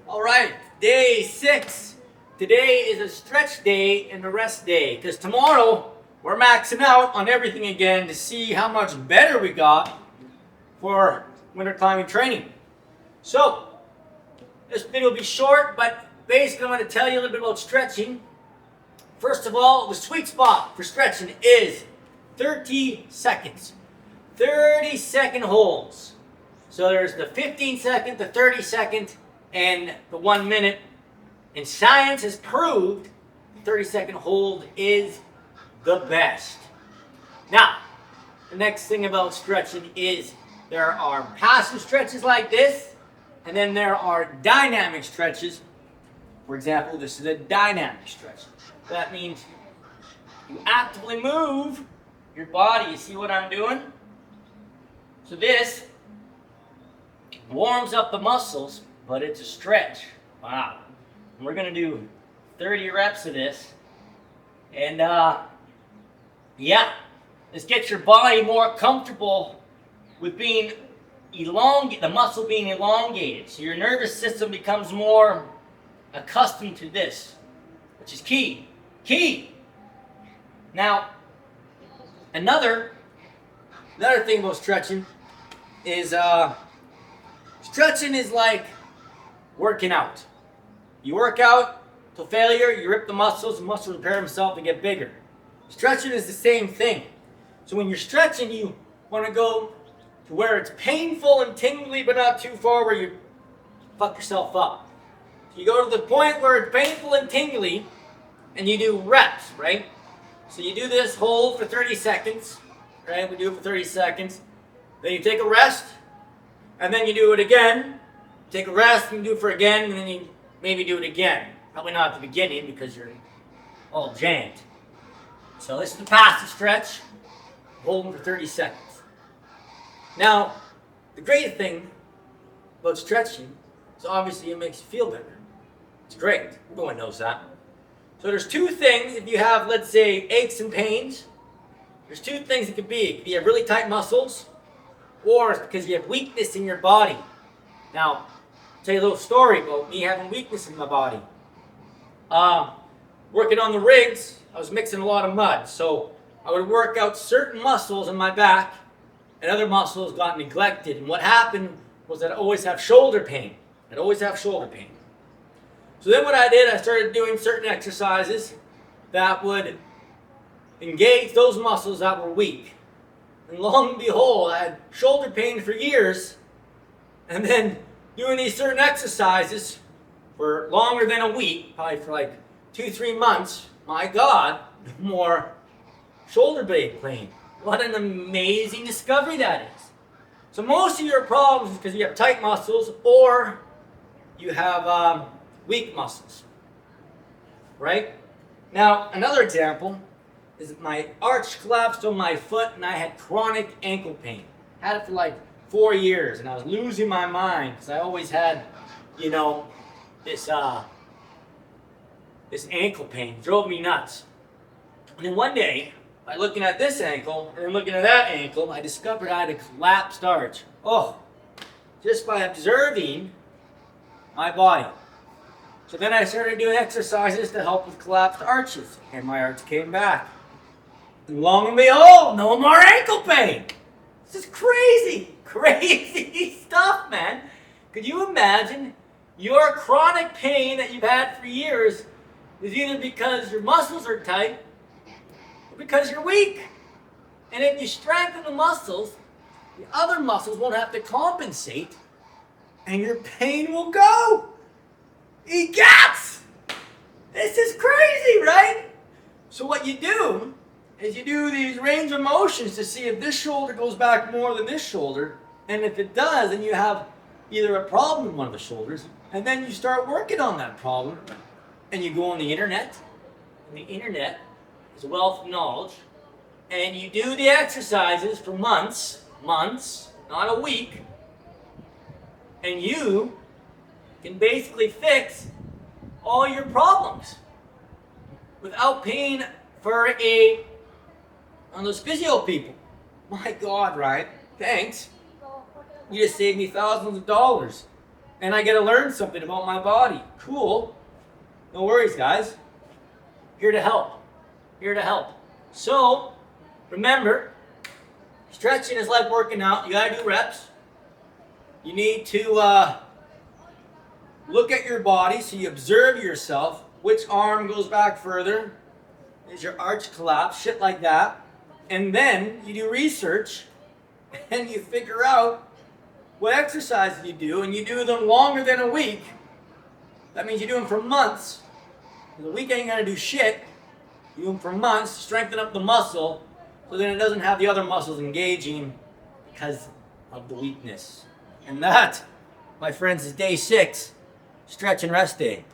All right, day 6. Today is a stretch day and a rest day because tomorrow we're maxing out on everything again to see how much better we got for winter climbing training. So, this video will be short, but basically I'm going to tell you a little bit about stretching. First of all, the sweet spot for stretching is 30 seconds. 30-second holds. So there's the 15-second, the 30-second, and the 1 minute. And science has proved the 30-second hold is the best. Now, the next thing about stretching is there are passive stretches like this, and then there are dynamic stretches. For example, this is a dynamic stretch. That means you actively move your body. You see what I'm doing? So this warms up the muscles, but it's a stretch. Wow. And we're going to do 30 reps of this. And yeah, this gets your body more comfortable with being elongated, the muscle being elongated. So your nervous system becomes more accustomed to this, which is key. Key! Now, another thing about stretching is stretching is like working out. You work out till failure, you rip the muscles repair themselves and get bigger. Stretching is the same thing. So when you're stretching, you want to go to where it's painful and tingly, but not too far where you fuck yourself up. So you go to the point where it's painful and tingly, and you do reps, right? So you do this hold for 30 seconds, right? We do it for 30 seconds. Then you take a rest, and then you do it again. Take a rest, and you do it for again, and then you maybe do it again. Probably not at the beginning because you're all jammed. So this is the passive stretch, holding for 30 seconds. Now, the great thing about stretching is obviously it makes you feel better. It's great. Everyone knows that. So there's two things if you have, let's say, aches and pains. There's two things it could be. It could be you have really tight muscles, or it's because you have weakness in your body. Now, I'll tell you a little story about me having weakness in my body. Working on the rigs, I was mixing a lot of mud. So I would work out certain muscles in my back, and other muscles got neglected. And what happened was that I'd always have shoulder pain. So then what I did, I started doing certain exercises that would engage those muscles that were weak. And lo and behold, I had shoulder pain for years, and then doing these certain exercises for longer than a week, probably for like 2-3 months, my God, more shoulder blade pain. What an amazing discovery that is. So most of your problems is because you have tight muscles or you have weak muscles, right? Now, another example is my arch collapsed on my foot and I had chronic ankle pain. Had it for like 4 years and I was losing my mind because I always had, this ankle pain. It drove me nuts. And then one day, by looking at this ankle and looking at that ankle, I discovered I had a collapsed arch. Oh, just by observing my body. So then I started doing exercises to help with collapsed arches, and my arch came back. And lo and behold, no more ankle pain. This is crazy, crazy stuff, man. Could you imagine your chronic pain that you've had for years is either because your muscles are tight or because you're weak? And if you strengthen the muscles, the other muscles won't have to compensate, and your pain will go. Egats! This is crazy, right? So what you do is you do these range of motions to see if this shoulder goes back more than this shoulder. And if it does, then you have either a problem in one of the shoulders, and then you start working on that problem. And you go on the internet, and the internet is a wealth of knowledge, and you do the exercises for months, not a week, and you can basically fix all your problems without paying for on those physio people. My God, Ryan, thanks. You just saved me thousands of dollars. and I get to learn something about my body. Cool. No worries, guys. Here to help. Here to help. So, remember, stretching is like working out. You gotta do reps. You need to Look at your body, so you observe yourself. Which arm goes back further? Is your arch collapse? Shit like that. And then you do research, and you figure out what exercises you do, and you do them longer than a week. That means you do them for months. The week ain't gonna do shit. You do them for months to strengthen up the muscle, so then it doesn't have the other muscles engaging because of the weakness. And that, my friends, is day 6, stretch and rest day.